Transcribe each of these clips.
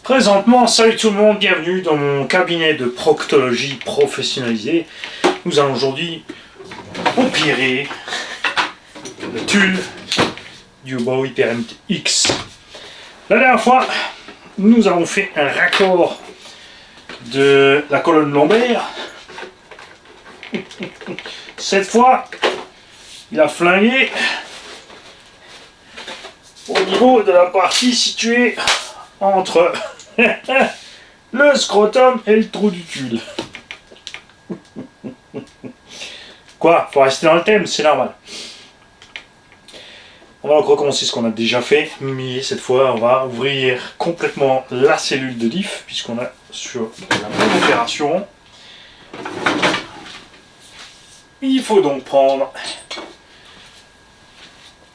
Présentement, salut tout le monde, bienvenue dans mon cabinet de proctologie professionnalisé. Nous allons aujourd'hui opérer le tulle du Hubo HyperMT X. La dernière fois, nous avons fait un raccord de la colonne lombaire. Cette fois, il a flingué au niveau de la partie située entre le scrotum et le trou du tulle. Quoi? Faut rester dans le thème, c'est normal. On va encore recommencer ce qu'on a déjà fait, mais cette fois on va ouvrir complètement la cellule de diff, puisqu'on a sur la même opération. Il faut donc prendre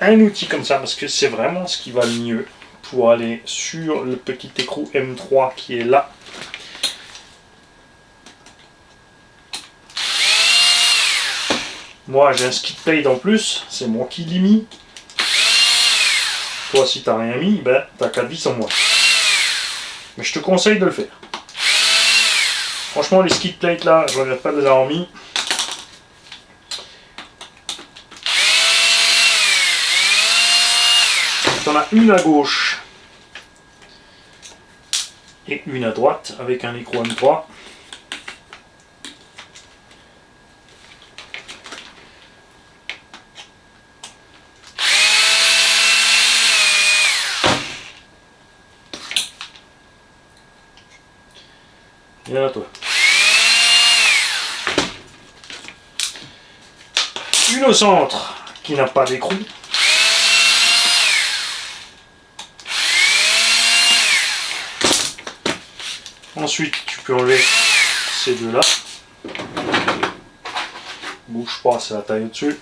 un outil comme ça, parce que c'est vraiment ce qui va le mieux pour aller sur le petit écrou M3 qui est là. Moi j'ai un skid plate en plus, c'est moi qui l'ai mis. Toi si t'as rien mis, ben t'as qu'à 10 en moins. Mais je te conseille de le faire. Franchement les skid plates là, je regrette pas de les avoir mis. T'en as une à gauche et une à droite avec un écrou M3. Et là toi. Une au centre qui n'a pas d'écrou. Ensuite, tu peux enlever ces deux-là. Bouge pas, c'est la taille au-dessus.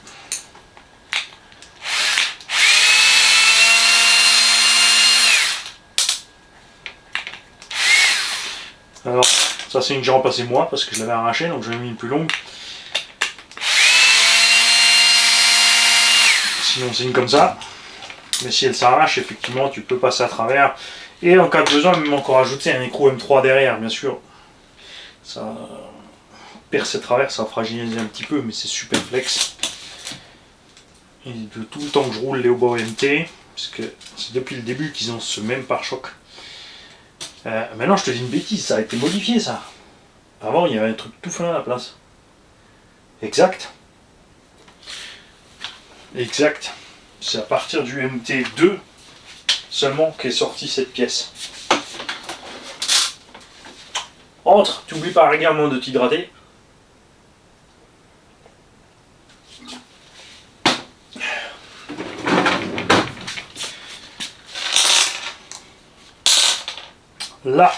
Alors, ça c'est une que j'ai remplacée moi parce que je l'avais arrachée, donc j'en ai mis une plus longue. Sinon c'est une comme ça. Mais si elle s'arrache, effectivement, tu peux passer à travers. Et en cas de besoin, même encore ajouter un écrou M3 derrière, bien sûr. Ça perce à travers, ça va fragiliser un petit peu, mais c'est super flex. Et de tout le temps que je roule les Hubo MT, puisque c'est depuis le début qu'ils ont ce même pare-choc. Maintenant, je te dis une bêtise, ça a été modifié ça. Avant, il y avait un truc tout fin à la place. Exact. Exact. C'est à partir du MT2 seulement qu'est sortie cette pièce. Entre, tu n'oublies pas régulièrement de t'hydrater. Là,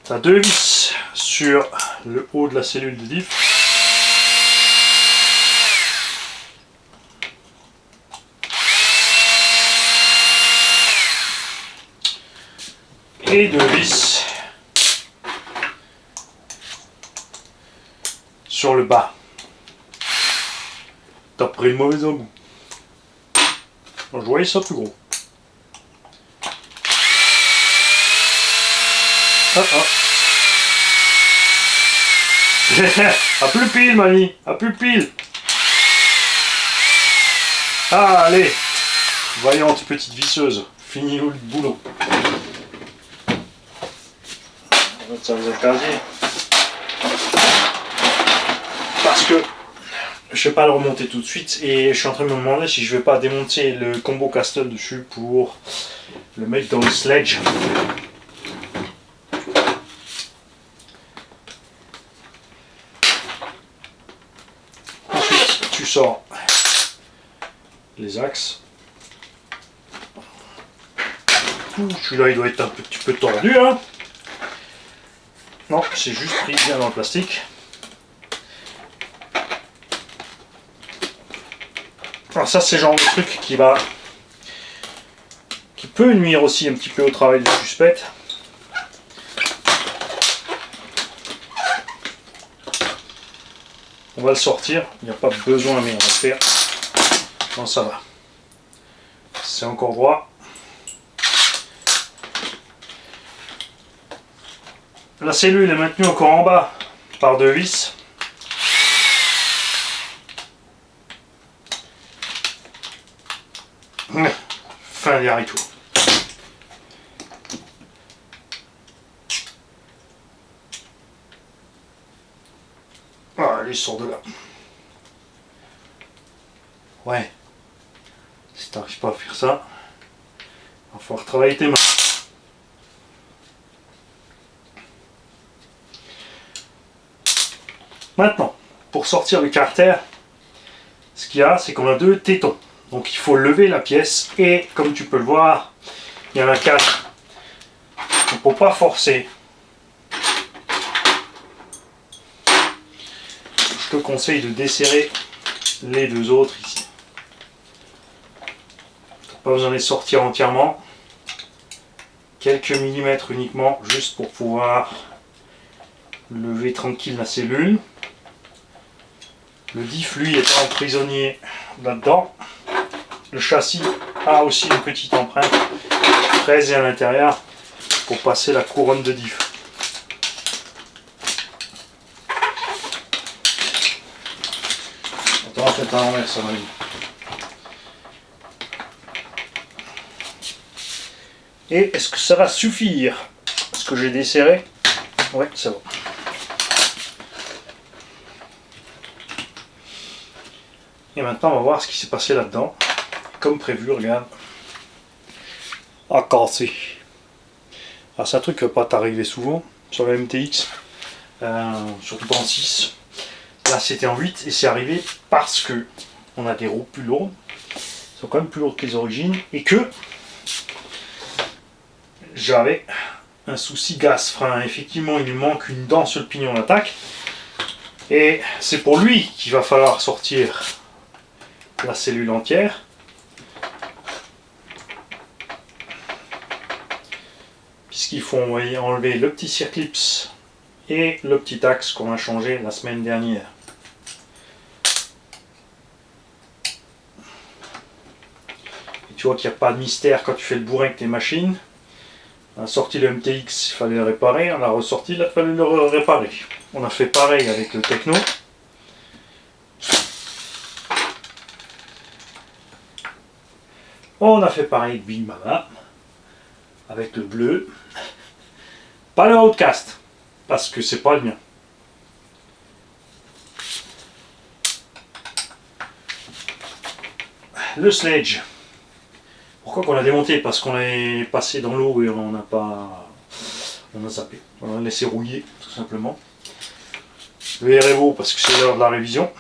tu as deux vis sur le haut de la cellule de diff. Et deux vis sur le bas. T'as pris le mauvais embout. Je voyais ça plus gros. Ah ah. À plus pile, mamie. À plus pile. Ah, allez. Vaillante petite visseuse. Fini le boulot. Ça vous a perdu. Parce que je ne vais pas le remonter tout de suite et je suis en train de me demander si je ne vais pas démonter le combo castle dessus pour le mettre dans le sledge. Ensuite, tu sors les axes. Celui-là, il doit être un petit peu tordu, hein. Non, c'est juste pris bien dans le plastique. Alors ça, c'est le genre de truc qui peut nuire aussi un petit peu au travail du suspect. On va le sortir, il n'y a pas besoin, mais on va le faire. Non, ça va. C'est encore droit. La cellule est maintenue encore en bas par deux vis. Fin des haricots. Voilà, il sort de là. Ouais. Si t'arrives pas à faire ça, il va falloir travailler tes mains. Maintenant, pour sortir le carter, ce qu'il y a, c'est qu'on a deux tétons. Donc il faut lever la pièce et comme tu peux le voir, il y en a quatre. Il ne faut pas forcer. Je te conseille de desserrer les deux autres ici. Pas besoin de les sortir entièrement. Quelques millimètres uniquement, juste pour pouvoir lever tranquille la cellule. Le diff, lui, est prisonnier là-dedans. Le châssis a aussi une petite empreinte fraisée à l'intérieur pour passer la couronne de diff. Attends, faites à l'envers, ça va aller. Et est-ce que ça va suffire? Est-ce que j'ai desserré? Ouais, ça va. Et maintenant, on va voir ce qui s'est passé là-dedans. Comme prévu, regarde. Ah, cassé. Alors, c'est un truc qui ne va pas t'arriver souvent sur la MTX, surtout pas en 6. Là, c'était en 8 et c'est arrivé parce que on a des roues plus lourdes. Elles sont quand même plus lourdes que les origines et que j'avais un souci gaz-frein. Effectivement, il lui manque une dent sur le pignon d'attaque. Et c'est pour lui qu'il va falloir sortir la cellule entière. Puisqu'il faut enlever le petit circlips et le petit axe qu'on a changé la semaine dernière. Et tu vois qu'il n'y a pas de mystère quand tu fais le bourrin avec tes machines. On a sorti le MTX, il fallait le réparer. On a ressorti, il a fallu le réparer. On a fait pareil avec le Techno. On a fait pareil avec Big Mama. Avec le bleu. Pas le Outcast, parce que c'est pas le mien. Le Sledge. Pourquoi qu'on l'a démonté? Parce qu'on l'a passé dans l'eau et on n'a pas... On a zappé. On l'a laissé rouiller, tout simplement. Le REVO, parce que c'est l'heure de la révision.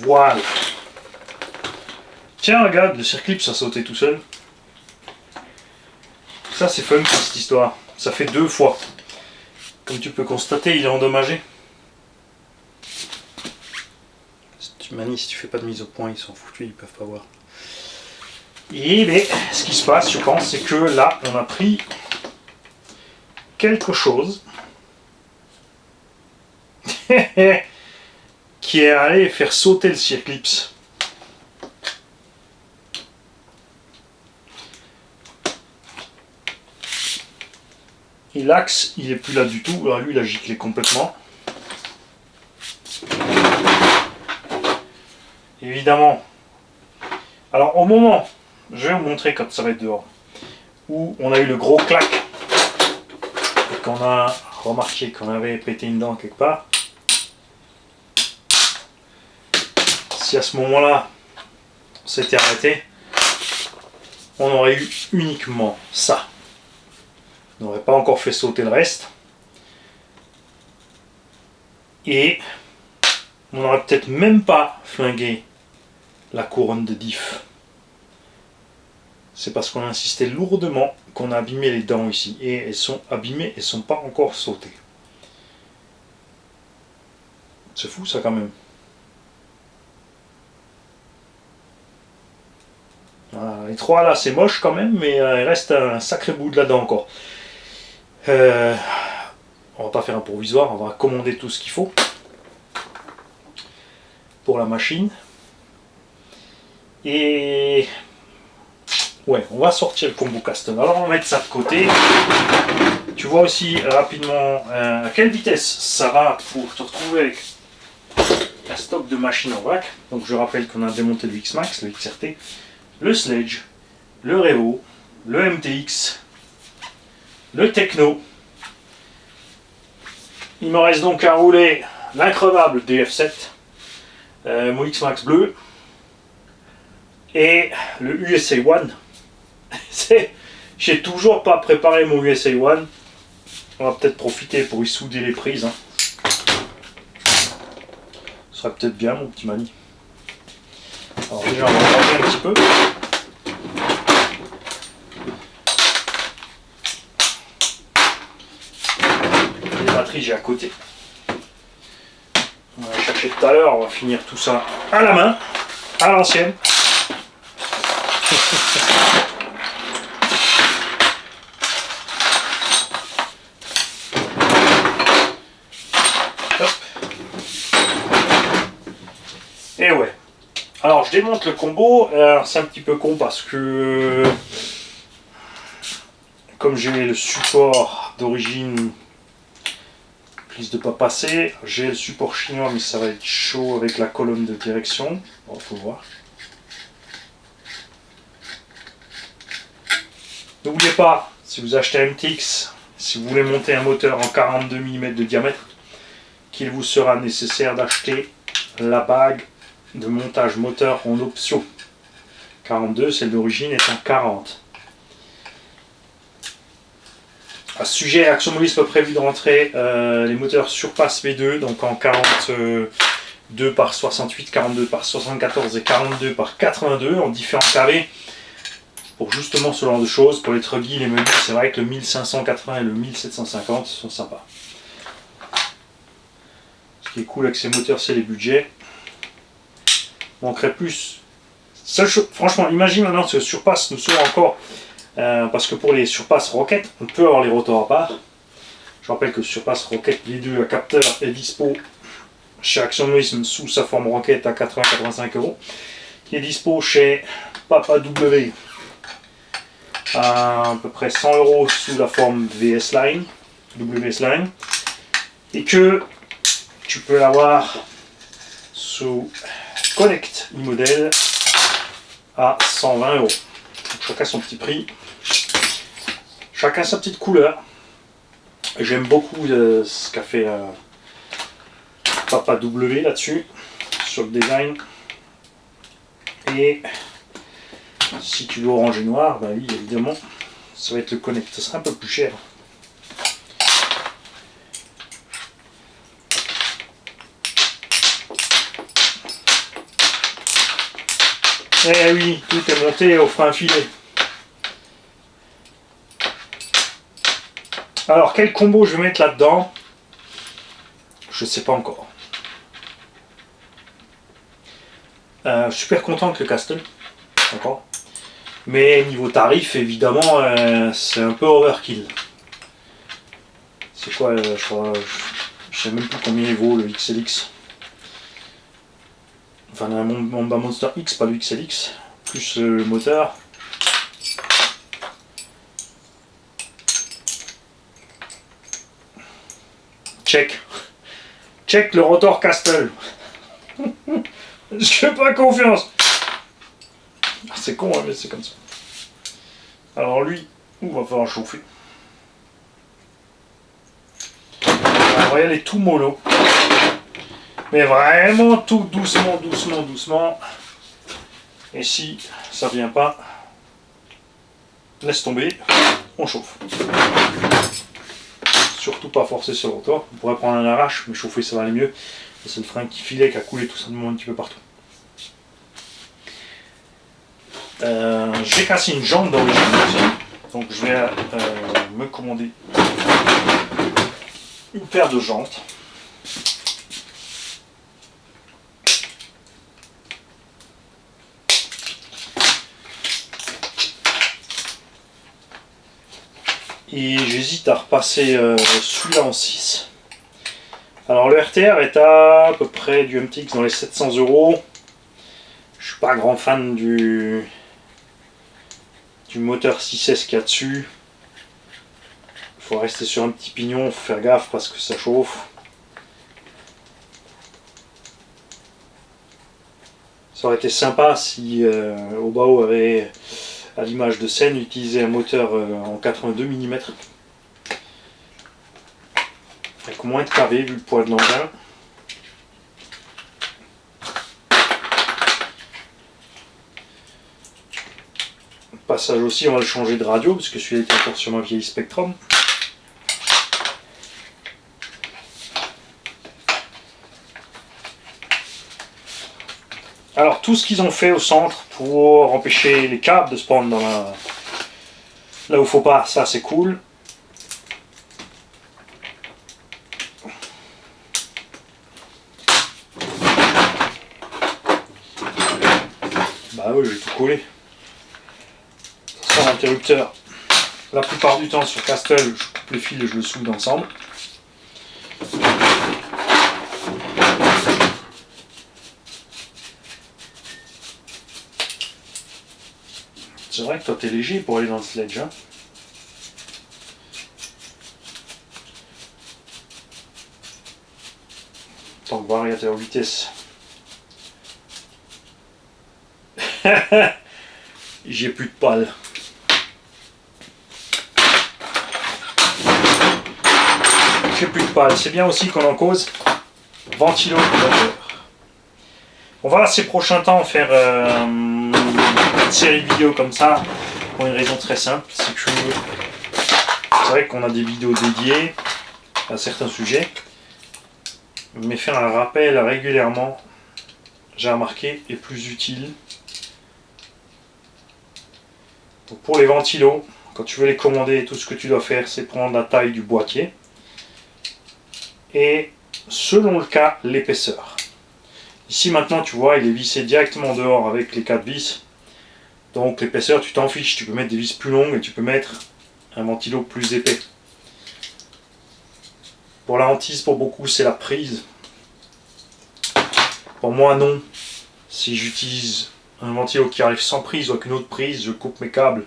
Voilà. Tiens, regarde, le circlips a sauté tout seul. Ça, c'est fun cette histoire. Ça fait 2 fois. Comme tu peux constater, il est endommagé. Si tu fais pas de mise au point, ils sont foutus, ils peuvent pas voir. Et bien, ce qui se passe, je pense, c'est que là, on a pris quelque chose qui est allé faire sauter le circlips. Et l'axe, il est plus là du tout. Alors lui, il a giclé complètement. Évidemment. Alors au moment, je vais vous montrer quand ça va être dehors, où on a eu le gros clac et qu'on a remarqué qu'on avait pété une dent quelque part. Si à ce moment-là, on s'était arrêté, on aurait eu uniquement ça. On n'aurait pas encore fait sauter le reste. Et on n'aurait peut-être même pas flingué la couronne de diff. C'est parce qu'on a insisté lourdement qu'on a abîmé les dents ici. Et elles sont abîmées, elles ne sont pas encore sautées. C'est fou ça quand même. M3 là c'est moche quand même, mais il reste un sacré bout de là-dedans encore. On va pas faire un provisoire, on va commander tout ce qu'il faut pour la machine. Et ouais, on va sortir le combo Castle. Alors on va mettre ça de côté. Tu vois aussi rapidement à quelle vitesse ça va pour te retrouver avec un stock de machines en vrac. Donc je rappelle qu'on a démonté le X-Max, le XRT, le Sledge, le Revo, le MTX, le Techno. Il me reste donc à rouler l'increvable DF7, mon X-Max bleu et le USA One. J'ai toujours pas préparé mon USA One. On va peut-être profiter pour y souder les prises. Hein. Ce serait peut-être bien mon petit Mani. Alors déjà on va regarder un petit peu. Les batteries j'ai à côté. On va chercher tout à l'heure, on va finir tout ça à la main, à l'ancienne. Et ouais. Alors je démonte le combo, c'est un petit peu con parce que comme j'ai le support d'origine risque de pas passer, j'ai le support chinois mais ça va être chaud avec la colonne de direction. Bon, faut voir. N'oubliez pas, si vous achetez un MTX, si vous voulez monter un moteur en 42 mm de diamètre, qu'il vous sera nécessaire d'acheter la bague de montage moteur en option. 42, celle d'origine est en 40. À ce sujet, Axomobilisme a prévu de rentrer les moteurs Surpass V2, donc en 42 par 68, 42 par 74 et 42 par 82 en différents carrés. Pour justement ce genre de choses, pour les truggy, les menus, c'est vrai que le 1580 et le 1750 sont sympas. Ce qui est cool avec ces moteurs, c'est les budgets. Manquerait plus. Franchement, imagine maintenant que ce Surpass nous sort encore, parce que pour les Surpass Rocket, on peut avoir les rotors à part. Je rappelle que le Surpass Rocket V2 à capteur est dispo chez Axomobilisme sous sa forme Rocket à 80-85 €. Qui est dispo chez Papa W à peu près 100 € sous la forme WS Line, et que tu peux l'avoir sous Connect e-model à 120 €. Donc chacun son petit prix, chacun sa petite couleur. J'aime beaucoup ce qu'a fait Papa W là-dessus, sur le design. Et si tu veux orange et noir, bah oui, évidemment, ça va être le Connect. Ça sera un peu plus cher. Eh oui, tout est monté au frein filet. Alors, quel combo je vais mettre là-dedans? Je ne sais pas encore. Super content avec le Castle. D'accord. Mais niveau tarif, évidemment, c'est un peu overkill. C'est quoi, je crois, je sais même plus combien il vaut le XLX. Enfin, mon Monster X, pas le XLX, plus le moteur. Check le rotor Castle. Je fais pas confiance. C'est con, hein, mais c'est comme ça. Alors lui, il va falloir chauffer. On va y aller tout mollo. Mais vraiment tout doucement, doucement, doucement. Et si ça vient pas, laisse tomber, on chauffe. Surtout pas forcer sur le rotor. On pourrait prendre un arrache, mais chauffer ça va aller mieux. C'est le frein qui filait, qui a coulé tout simplement un petit peu partout. J'ai cassé une jambe d'origine aussi, donc je vais me commander une paire de jantes. Et j'hésite à repasser celui-là en 6. Alors le RTR est à peu près du MTX dans les 700 €. Je suis pas grand fan du moteur 6S qu'il y a dessus. Il faut rester sur un petit pignon, faut faire gaffe parce que ça chauffe. Ça aurait été sympa si Obao avait, à l'image de scène, utilisé un moteur en 82 mm. Avec moins de kV vu le poids de l'engin. Passage aussi, on va le changer de radio parce que celui-là était encore sur ma vieille Spectrum. Alors tout ce qu'ils ont fait au centre pour empêcher les câbles de se prendre dans là où il ne faut pas, ça c'est cool. Bah oui, j'ai tout collé. L'interrupteur, la plupart du temps sur Castle, je coupe le fil et je le soude ensemble. C'est vrai que toi t'es léger pour aller dans le sledge. Hein. Tant que variateur vitesse. J'ai plus de pales. J'ai plus de pales. C'est bien aussi qu'on en cause. Ventilo moteur. On va ces prochains temps faire une série de vidéos comme ça pour une raison très simple, c'est que c'est vrai qu'on a des vidéos dédiées à certains sujets, mais faire un rappel régulièrement, j'ai remarqué, est plus utile. Donc pour les ventilos, quand tu veux les commander, tout ce que tu dois faire, c'est prendre la taille du boîtier et selon le cas, l'épaisseur. Ici maintenant tu vois il est vissé directement dehors avec les 4 vis. Donc l'épaisseur tu t'en fiches, tu peux mettre des vis plus longues et tu peux mettre un ventilo plus épais. Pour la hantise pour beaucoup c'est la prise. Pour moi non. Si j'utilise un ventilo qui arrive sans prise ou avec une autre prise, je coupe mes câbles.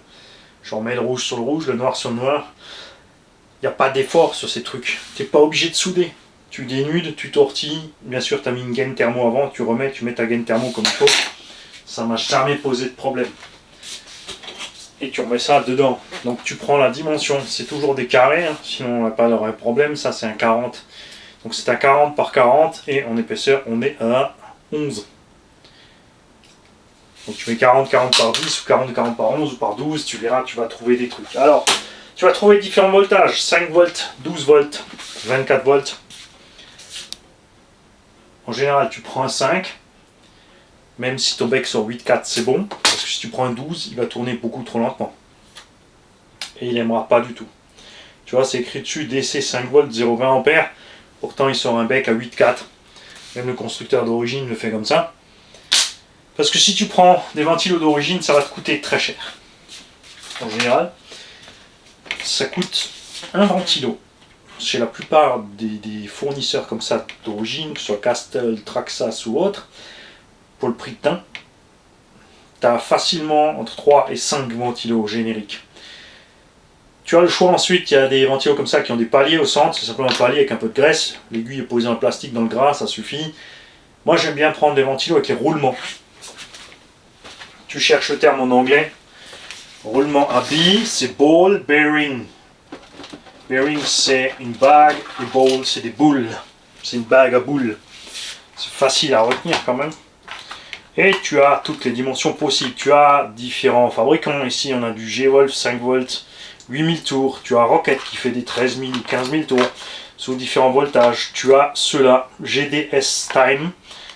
Je remets le rouge sur le rouge, le noir sur le noir. Il n'y a pas d'effort sur ces trucs. Tu n'es pas obligé de souder. Tu dénudes, tu tortilles, bien sûr tu as mis une gaine thermo avant, tu remets, tu mets ta gaine thermo comme il faut. Ça m'a jamais posé de problème. Et tu remets ça dedans. Donc tu prends la dimension, c'est toujours des carrés, hein, sinon on n'a pas de problème, ça c'est un 40. Donc c'est un 40 par 40 et en épaisseur on est à 11. Donc tu mets 40 par 10 ou 40 par 11 ou par 12, tu verras, tu vas trouver des trucs. Alors, tu vas trouver différents voltages, 5 volts, 12 volts, 24 volts. En général, tu prends un 5, même si ton bec sur 8,4 c'est bon, parce que si tu prends un 12, il va tourner beaucoup trop lentement. Et il n'aimera pas du tout. Tu vois, c'est écrit dessus DC 5 volts, 0,20 ampères. Pourtant, il sort un bec à 8,4. Même le constructeur d'origine le fait comme ça. Parce que si tu prends des ventilos d'origine, ça va te coûter très cher. En général, ça coûte un ventilo. Chez la plupart des fournisseurs comme ça d'origine, que ce soit Castle, Traxxas ou autre, pour le prix d'un, tu as facilement entre 3 et 5 ventilos génériques. Tu as le choix ensuite, il y a des ventilos comme ça qui ont des paliers au centre, c'est simplement un palier avec un peu de graisse, l'aiguille est posée en plastique dans le gras, ça suffit. Moi j'aime bien prendre des ventilos avec les roulements. Tu cherches le terme en anglais, roulement à billes, c'est ball bearing. Bearing c'est une bague et ball c'est des boules. C'est une bague à boules. C'est facile à retenir quand même. Et tu as toutes les dimensions possibles. Tu as différents fabricants. Ici on a du G-Wolf 5 volts, 8000 tours. Tu as Rocket qui fait des 13 000, 15 000 tours sous différents voltages. Tu as ceux-là, GDS Time,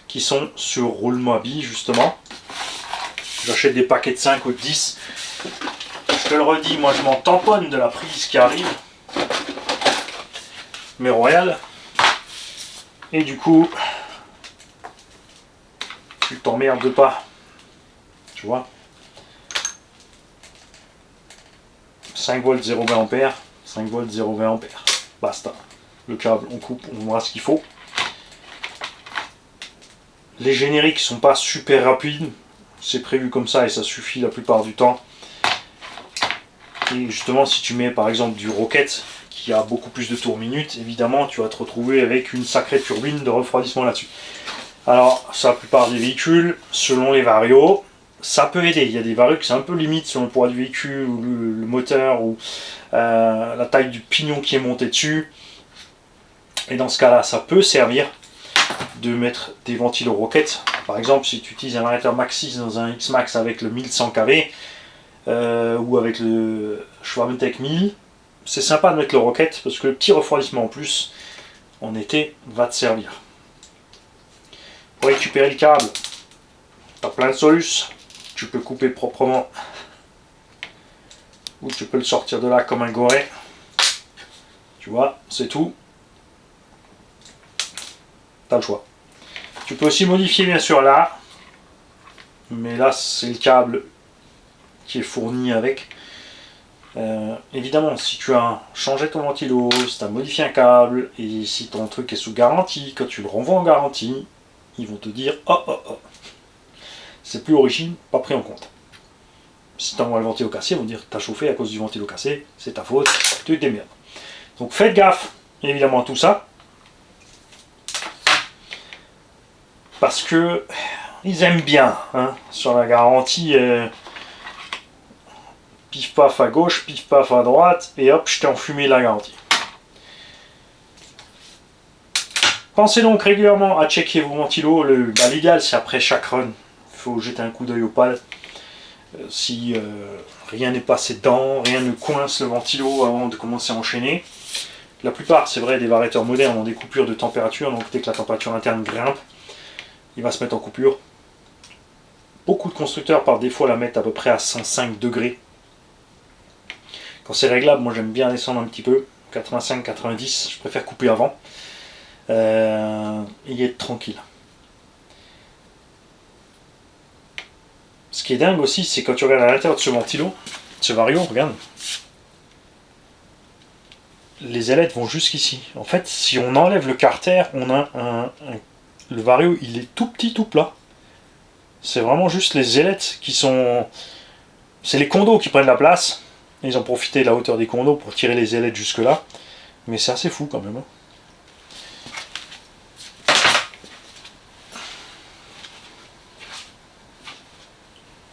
qui sont sur roulement à billes justement. J'achète des paquets de 5 ou de 10. Je te le redis, moi je m'en tamponne de la prise qui arrive. Mais royal. Et du coup, tu t'emmerdes pas. Tu vois, 5 volts 0,20 ampères, 5 volts 0,20 ampères. Basta. Le câble, on coupe, on voit ce qu'il faut. Les génériques sont pas super rapides. C'est prévu comme ça et ça suffit la plupart du temps. Et justement, si tu mets par exemple du Rocket qui a beaucoup plus de tours minute, évidemment, tu vas te retrouver avec une sacrée turbine de refroidissement là-dessus. Alors, ça, la plupart des véhicules, selon les varios, ça peut aider. Il y a des varios qui sont un peu limites selon le poids du véhicule, ou le moteur, ou la taille du pignon qui est monté dessus. Et dans ce cas-là, ça peut servir de mettre des ventilos Rocket. Par exemple, si tu utilises un variateur Maxxis dans un X-Max avec le 1100 kV, ou avec le Schwabentech 1000, c'est sympa de mettre le Rocket, parce que le petit refroidissement en plus, en été, va te servir. Pour récupérer le câble, tu as plein de solutions. Tu peux couper proprement, ou tu peux le sortir de là comme un goré. Tu vois, c'est tout. Tu as le choix. Tu peux aussi modifier bien sûr là, mais là c'est le câble qui est fourni avec. Évidemment, si tu as changé ton ventilo, si tu as modifié un câble, et si ton truc est sous garantie, quand tu le renvoies en garantie, ils vont te dire oh oh oh, c'est plus origine, pas pris en compte. Si tu envoies le ventilo cassé, ils vont dire t'as chauffé à cause du ventilo cassé, c'est ta faute, tu te démerdes. Donc faites gaffe, évidemment, à tout ça. Parce que ils aiment bien, hein, sur la garantie, pif paf à gauche, pif paf à droite, et hop, je t'ai enfumé la garantie. Pensez donc régulièrement à checker vos ventilos. L'idéal, c'est après chaque run. Il faut jeter un coup d'œil aux pales. Si rien n'est passé dedans, rien ne coince le ventilo avant de commencer à enchaîner. La plupart, c'est vrai, des variateurs modernes ont des coupures de température, donc dès que la température interne grimpe, il va se mettre en coupure. Beaucoup de constructeurs, par défaut, la mettent à peu près à 105 degrés. Quand c'est réglable, moi j'aime bien descendre un petit peu, 85-90, je préfère couper avant. Et être tranquille. Ce qui est dingue aussi, c'est quand tu regardes à l'intérieur de ce ventilo, ce vario, regarde, les ailettes vont jusqu'ici. En fait, si on enlève le carter, on a le vario, il est tout petit, tout plat. C'est vraiment juste les ailettes qui sont... C'est les condos qui prennent la place. Ils ont profité de la hauteur des condos pour tirer les ailettes jusque là. Mais c'est assez fou quand même. Hein.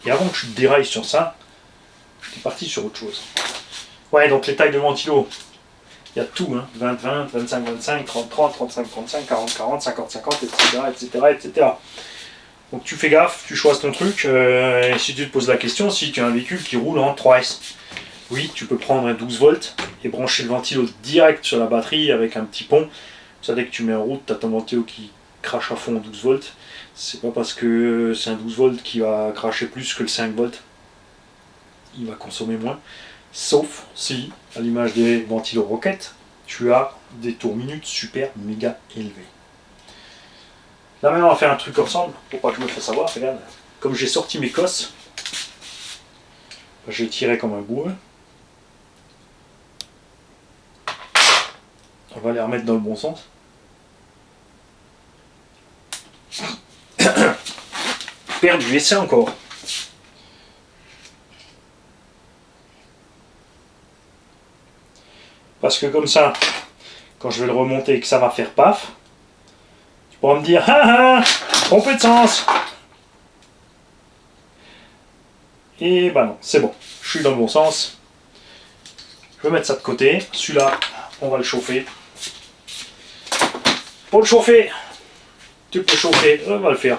Et avant que je déraille sur ça, j'étais parti sur autre chose. Ouais, donc les tailles de ventilo, il y a tout, hein, 20-20, 25-25, 30-30, 35-35, 40-40, 50-50, etc., etc., etc. Donc tu fais gaffe, tu choisis ton truc, et si tu te poses la question, si tu as un véhicule qui roule en 3S, oui, tu peux prendre un 12 volts et brancher le ventilo direct sur la batterie avec un petit pont. Ça, dès que tu mets en route, tu as ton ventilo qui crache à fond en 12 volts. C'est pas parce que c'est un 12 volts qui va cracher plus que le 5 volts. Il va consommer moins. Sauf si, à l'image des ventilos Rocket, tu as des tours minutes super méga élevés. Là maintenant on va faire un truc ensemble, pour pas que je me fasse savoir, regarde. Comme j'ai sorti mes cosses, j'ai tiré comme un bourrin. On va les remettre dans le bon sens. Perdu, essaie encore. Parce que comme ça, quand je vais le remonter et que ça va faire paf, tu pourras me dire ah ah, trompé de sens. Et bah non, c'est bon, je suis dans le bon sens. Je vais mettre ça de côté. Celui-là, on va le chauffer. Pour le chauffer, tu peux chauffer, on va le faire.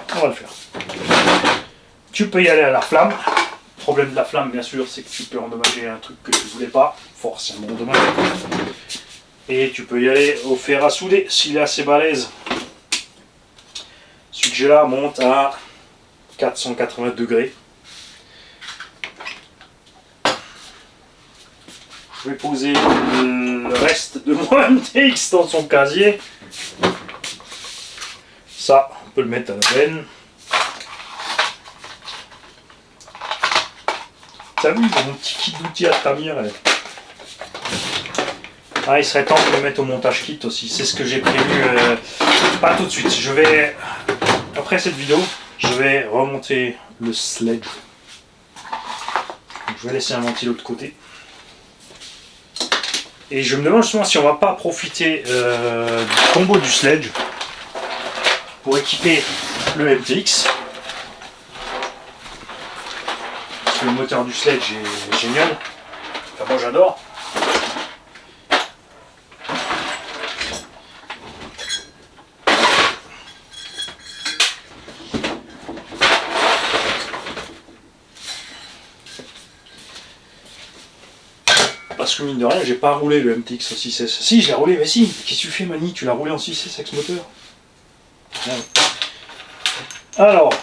Tu peux y aller à la flamme. Le problème de la flamme, bien sûr, c'est que tu peux endommager un truc que tu ne voulais pas, forcément endommager. Et tu peux y aller au fer à souder, s'il est assez balèze. Celui que j'ai là monte à 480 degrés. Je vais poser le reste de mon MTX dans son casier. Ça, on peut le mettre à la benne. T'as vu mon petit kit d'outils à Tamir? Ah, il serait temps de le mettre au montage kit aussi. C'est ce que j'ai prévu. Pas tout de suite. Je vais, après cette vidéo, je vais remonter le sledge. Donc, je vais laisser un ventilo de côté. Et je me demande justement si on va pas profiter du combo du sledge pour équiper le MTX. Parce que le moteur du sledge est génial. Enfin, moi j'adore. Parce que mine de rien, j'ai pas roulé le MTX en 6S. Si, je l'ai roulé, mais si. Qu'est-ce que tu fais, Mani? Tu l'as roulé en 6S avec ce moteur? Ouais. Alors,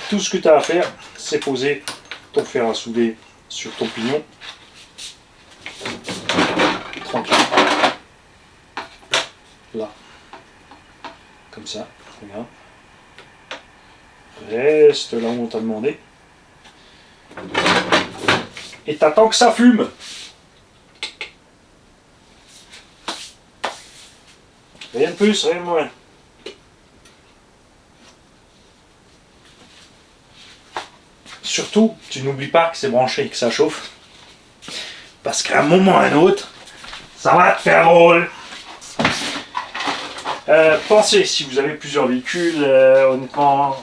tout ce que tu as à faire, c'est poser ton fer à souder sur ton pignon. Tranquille. Là. Comme ça. Regarde. Reste là où on t'a demandé. Et t'attends que ça fume. Rien de plus, rien de moins. Surtout, tu n'oublies pas que c'est branché et que ça chauffe. Parce qu'à un moment ou à un autre, ça va te faire rôle. Pensez, si vous avez plusieurs véhicules, honnêtement,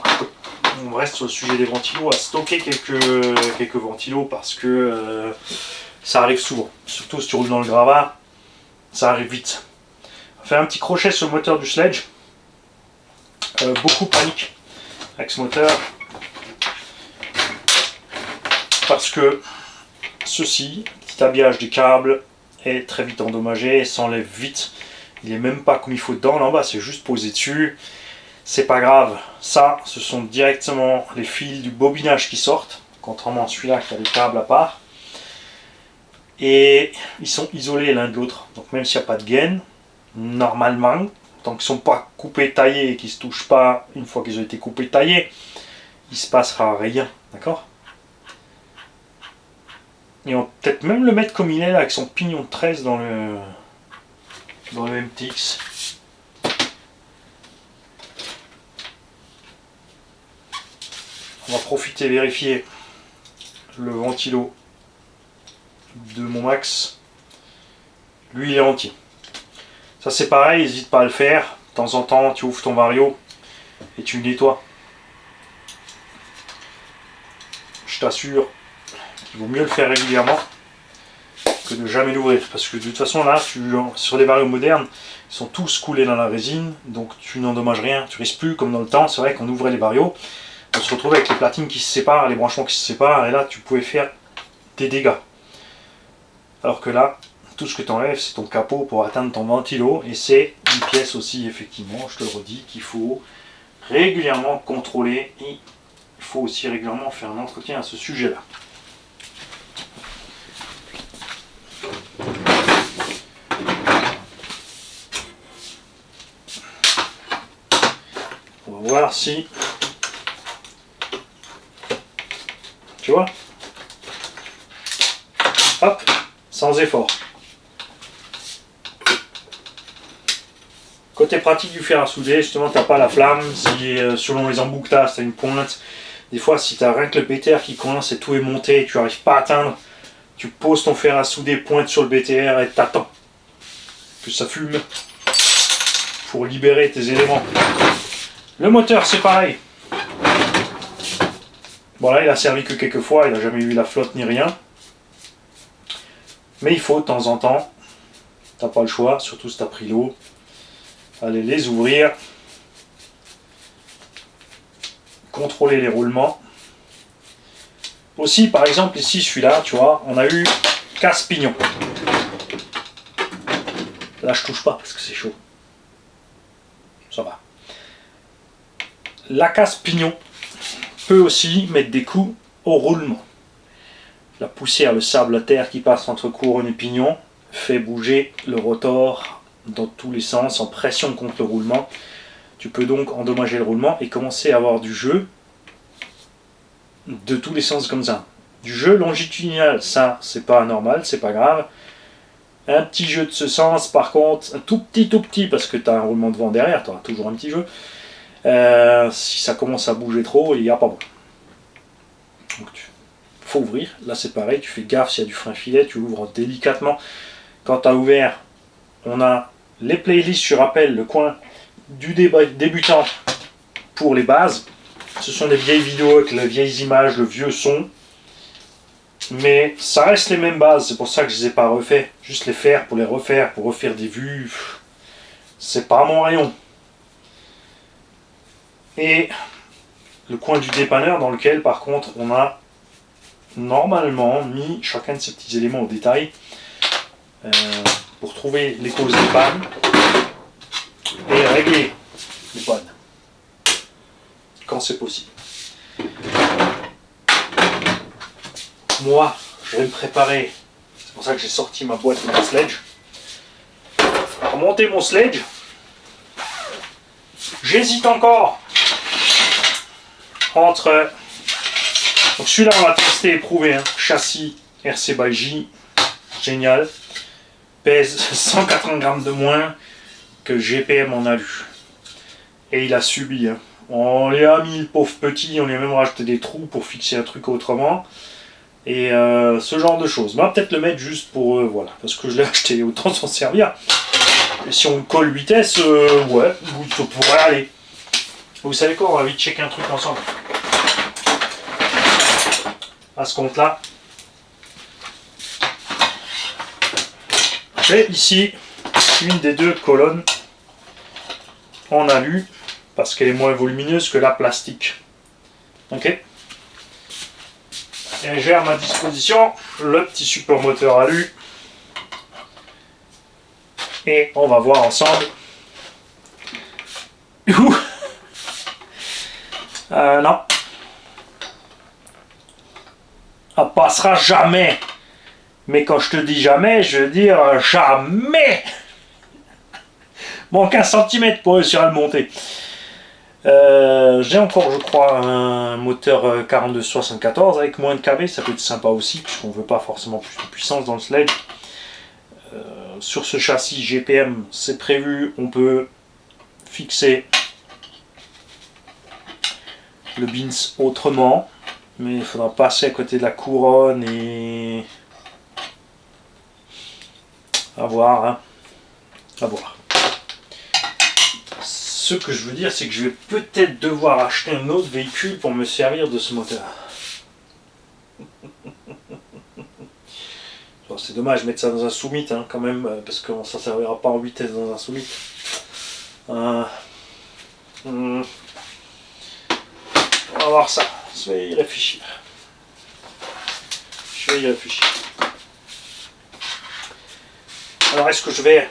on reste sur le sujet des ventilos, à stocker quelques ventilos parce que ça arrive souvent. Surtout si tu roules dans le gravat, ça arrive vite. Fait un petit crochet sur le moteur du sledge. Beaucoup paniquent avec ce moteur parce que ceci, petit habillage des câbles, est très vite endommagé, s'enlève vite. Il est même pas comme il faut dedans, là en bas c'est juste posé dessus. C'est pas grave, ça ce sont directement les fils du bobinage qui sortent, contrairement à celui-là qui a des câbles à part. Et ils sont isolés l'un de l'autre, donc même s'il n'y a pas de gaine, normalement, tant qu'ils ne sont pas coupés, taillés et qu'ils ne se touchent pas une fois qu'ils ont été coupés, taillés, il ne se passera rien, d'accord? Et on peut peut-être même le mettre comme il est là, avec son pignon de 13 dans le MTX. On va profiter et vérifier le ventilo de mon Max. Lui il est entier. Ça c'est pareil, n'hésite pas à le faire. De temps en temps, tu ouvres ton Vario et tu le nettoies. Je t'assure qu'il vaut mieux le faire régulièrement que de jamais l'ouvrir. Parce que de toute façon là, sur les Vario modernes, ils sont tous coulés dans la résine, donc tu n'endommages rien. Tu risques plus comme dans le temps. C'est vrai qu'on ouvrait les Vario, on se retrouvait avec les platines qui se séparent, les branchements qui se séparent, et là tu pouvais faire des dégâts. Alors que là, tout ce que tu enlèves, c'est ton capot pour atteindre ton ventilo, et c'est une pièce aussi, effectivement, je te le redis, qu'il faut régulièrement contrôler, et il faut aussi régulièrement faire un entretien à ce sujet-là. On va voir si, tu vois, hop, sans effort. Côté pratique du fer à souder, justement, tu n'as pas la flamme. Si selon les embouts que tu as, tu as une pointe. Des fois, si tu as rien que le BTR qui coince et tout est monté et tu n'arrives pas à atteindre, tu poses ton fer à souder, pointe sur le BTR et t'attends que ça fume pour libérer tes éléments. Le moteur, c'est pareil. Bon, là, il a servi que quelques fois, il n'a jamais eu la flotte ni rien. Mais il faut de temps en temps, tu n'as pas le choix, surtout si tu as pris l'eau. Allez les ouvrir, contrôler les roulements. Aussi, par exemple, ici, celui-là, tu vois, on a eu casse-pignon. Là, je touche pas parce que c'est chaud. Ça va. La casse-pignon peut aussi mettre des coups au roulement. La poussière, le sable, la terre qui passe entre couronne et pignon fait bouger le rotor dans tous les sens en pression contre le roulement. Tu peux donc endommager le roulement et commencer à avoir du jeu de tous les sens comme ça. Du jeu longitudinal, ça c'est pas anormal, c'est pas grave. Un petit jeu de ce sens, par contre, un tout petit, parce que tu as un roulement de vent derrière, tu auras toujours un petit jeu. Si ça commence à bouger trop, il n'y a pas bon. Donc faut ouvrir, là c'est pareil, tu fais gaffe s'il y a du frein filet, tu ouvres délicatement. Quand tu as ouvert, on a les playlists, je rappelle, le coin du débutant pour les bases. Ce sont des vieilles vidéos avec les vieilles images, le vieux son. Mais ça reste les mêmes bases, c'est pour ça que je ne les ai pas refait. Juste les faire pour les refaire, pour refaire des vues. C'est pas mon rayon. Et le coin du dépanneur dans lequel par contre on a normalement mis chacun de ces petits éléments au détail pour trouver les causes des pannes et régler les pannes quand c'est possible. Moi, je vais me préparer, c'est pour ça que j'ai sorti ma boîte de mon sledge. Pour monter mon sledge, j'hésite encore entre... Donc celui-là on va tester et prouver, hein. Châssis RC by J, génial, pèse 180 grammes de moins que GPM en alu. Et il a subi, hein. On lui a mis le pauvre petit, on lui a même rajouté des trous pour fixer un truc autrement. Et ce genre de choses. Mais on va peut-être le mettre juste pour... voilà, parce que je l'ai acheté, autant s'en servir. Et si on colle vitesse, ouais, ça pourrait aller. Vous savez quoi, on va vite checker un truc ensemble. À ce compte-là, j'ai ici une des deux colonnes en alu, parce qu'elle est moins volumineuse que la plastique. Ok. Et j'ai à ma disposition le petit support moteur alu. Et on va voir ensemble. Non. Ça passera jamais. Mais quand je te dis jamais, je veux dire jamais. Manque 1 centimètre pour réussir à le monter. J'ai encore, je crois, un moteur 4274 avec moins de kV, ça peut être sympa aussi, puisqu'on ne veut pas forcément plus de puissance dans le sledge. Sur ce châssis GPM, c'est prévu, on peut fixer le bins autrement, mais il faudra passer à côté de la couronne et à voir, hein. À voir. Ce que je veux dire, c'est que je vais peut-être devoir acheter un autre véhicule pour me servir de ce moteur. Bon, c'est dommage de mettre ça dans un Summit, hein, quand même, parce que ça ne servira pas en vitesse dans un Summit. On va voir ça. Je vais y réfléchir. Alors, est-ce que je vais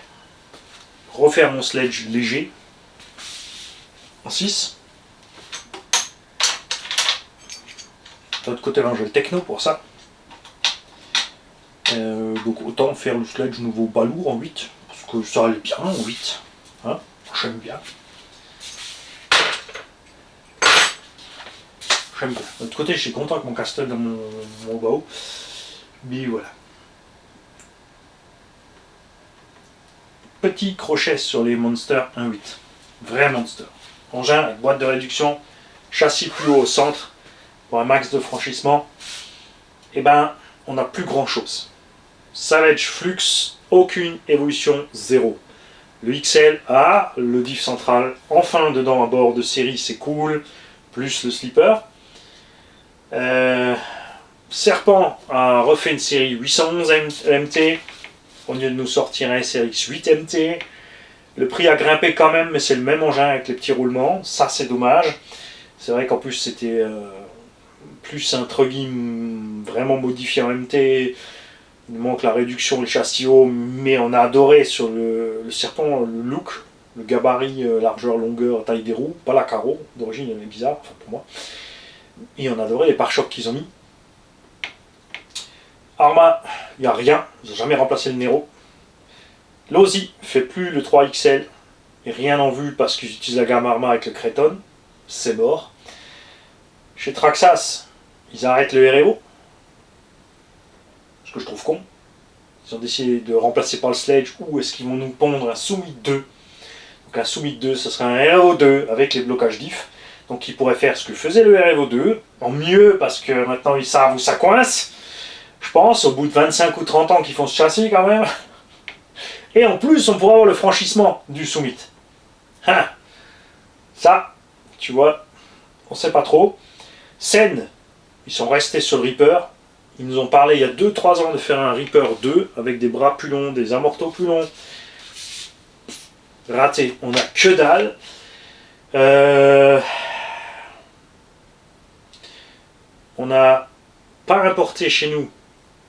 refaire mon sledge léger en 6? De l'autre côté, là, j'ai le techno pour ça. Donc autant faire le sledge nouveau balourd en 8, parce que ça allait bien en 8. Hein, j'aime bien. De l'autre côté, je suis content avec mon castel dans mon baou. Mais voilà. Petit crochet sur les Monster 1.8. Vrai Monster. Engin avec boîte de réduction, châssis plus haut au centre, pour un max de franchissement. Et ben, on n'a plus grand chose. Savage Flux, aucune évolution, 0. Le XL a le diff central, enfin dedans à bord de série, c'est cool, plus le slipper. Serpent a refait une série 811 MT, au lieu de nous sortir un SRX 8 MT. Le prix a grimpé quand même, mais c'est le même engin avec les petits roulements, ça c'est dommage. C'est vrai qu'en plus c'était plus un truggy vraiment modifié en MT. Il manque la réduction, le châssis haut, mais on a adoré sur le Serpent le look, le gabarit, largeur, longueur, taille des roues, pas la carreau, d'origine elle est bizarre, enfin pour moi. Et on a adoré les pare-chocs qu'ils ont mis. Arma, il n'y a rien, ils n'ont jamais remplacé le Nero. L'Aussie fait plus le 3XL, et rien en vue parce qu'ils utilisent la gamme Arma avec le Creton, c'est mort. Chez Traxxas, ils arrêtent le REO. Ce que je trouve con. Ils ont décidé de remplacer par le Sledge, ou est-ce qu'ils vont nous pondre un Summit 2. Donc un Summit 2, ce sera un REVO2 avec les blocages diff. Donc ils pourraient faire ce que faisait le REVO2, en mieux parce que maintenant ils savent où ça coince. Je pense, au bout de 25 ou 30 ans qu'ils font ce châssis quand même. Et en plus, on pourra avoir le franchissement du Summit. Hein. Ça, tu vois, on sait pas trop. Sen, ils sont restés sur le Reaper. Ils nous ont parlé il y a 2-3 ans de faire un Reaper 2 avec des bras plus longs, des amortos plus longs. Raté, on a que dalle. On n'a pas importé chez nous,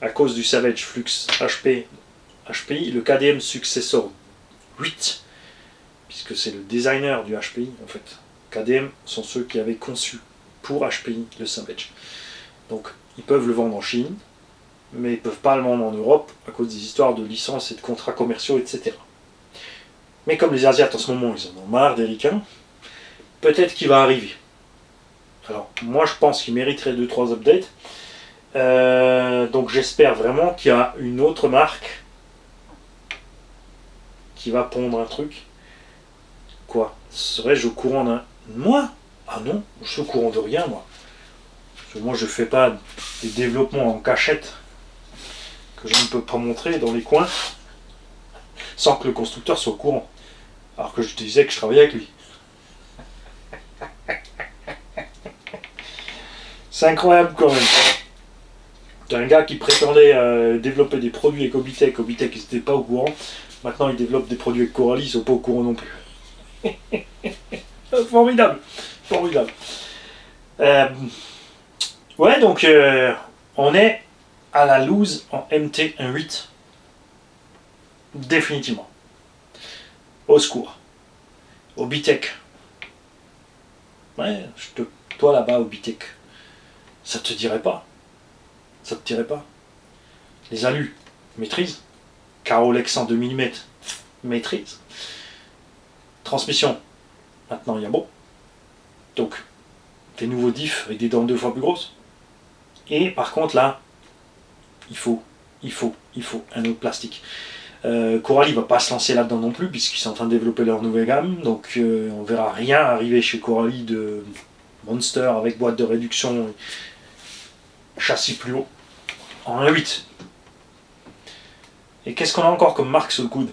à cause du Savage Flux HPI, le KDM Successor 8, puisque c'est le designer du HPI en fait. KDM sont ceux qui avaient conçu pour HPI le Savage. Donc ils peuvent le vendre en Chine, mais ils ne peuvent pas le vendre en Europe à cause des histoires de licences et de contrats commerciaux, etc. Mais comme les Asiates en ce moment, ils en ont marre des ricains, peut-être qu'il va arriver. Alors moi je pense qu'il mériterait 2-3 updates. Donc j'espère vraiment qu'il y a une autre marque qui va pondre un truc. Quoi? Serais-je au courant d'un... Moi? Ah non, je suis au courant de rien moi. Parce que moi je fais pas des développements en cachette que je ne peux pas montrer dans les coins sans que le constructeur soit au courant. Alors que je te disais que je travaillais avec lui. C'est incroyable quand même. T'as un gars qui prétendait développer des produits avec Obitech ils n'étaient pas au courant. Maintenant il développe des produits avec Coralie, ils sont pas au courant non plus. Formidable, formidable. Ouais, donc on est à la loose en MT 1.8. Définitivement. Au secours. Obitech. Ouais, toi là-bas, Obitech. Ça te dirait pas. Ça te dirait pas. Les alus, maîtrise. Carolex en 2 mm, maîtrise. Transmission, maintenant il y a bon. Donc, des nouveaux diffs avec des dents 2 fois plus grosses. Et par contre là, il faut un autre plastique. Coralie va pas se lancer là-dedans non plus puisqu'ils sont en train de développer leur nouvelle gamme. Donc on verra rien arriver chez Coralie de Monster avec boîte de réduction, châssis plus haut, en 1.8. Et qu'est-ce qu'on a encore comme marque sous le coude?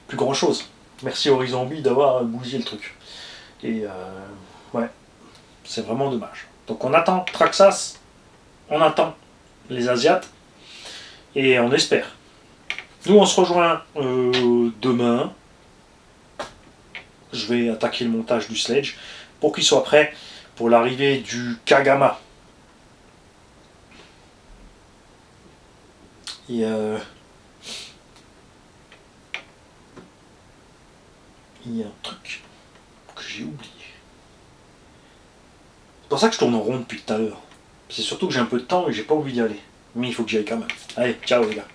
Plus grand chose. Merci Horizon B d'avoir bougé le truc. Et ouais, c'est vraiment dommage. Donc on attend Traxxas, on attend les Asiates, et on espère. Nous on se rejoint demain. Je vais attaquer le montage du Sledge pour qu'il soit prêt pour l'arrivée du Kagama. Et il y a un truc que j'ai oublié. C'est pour ça que je tourne en rond depuis tout à l'heure. C'est surtout que j'ai un peu de temps et j'ai pas envie d'y aller. Mais il faut que j'y aille quand même. Allez, ciao les gars.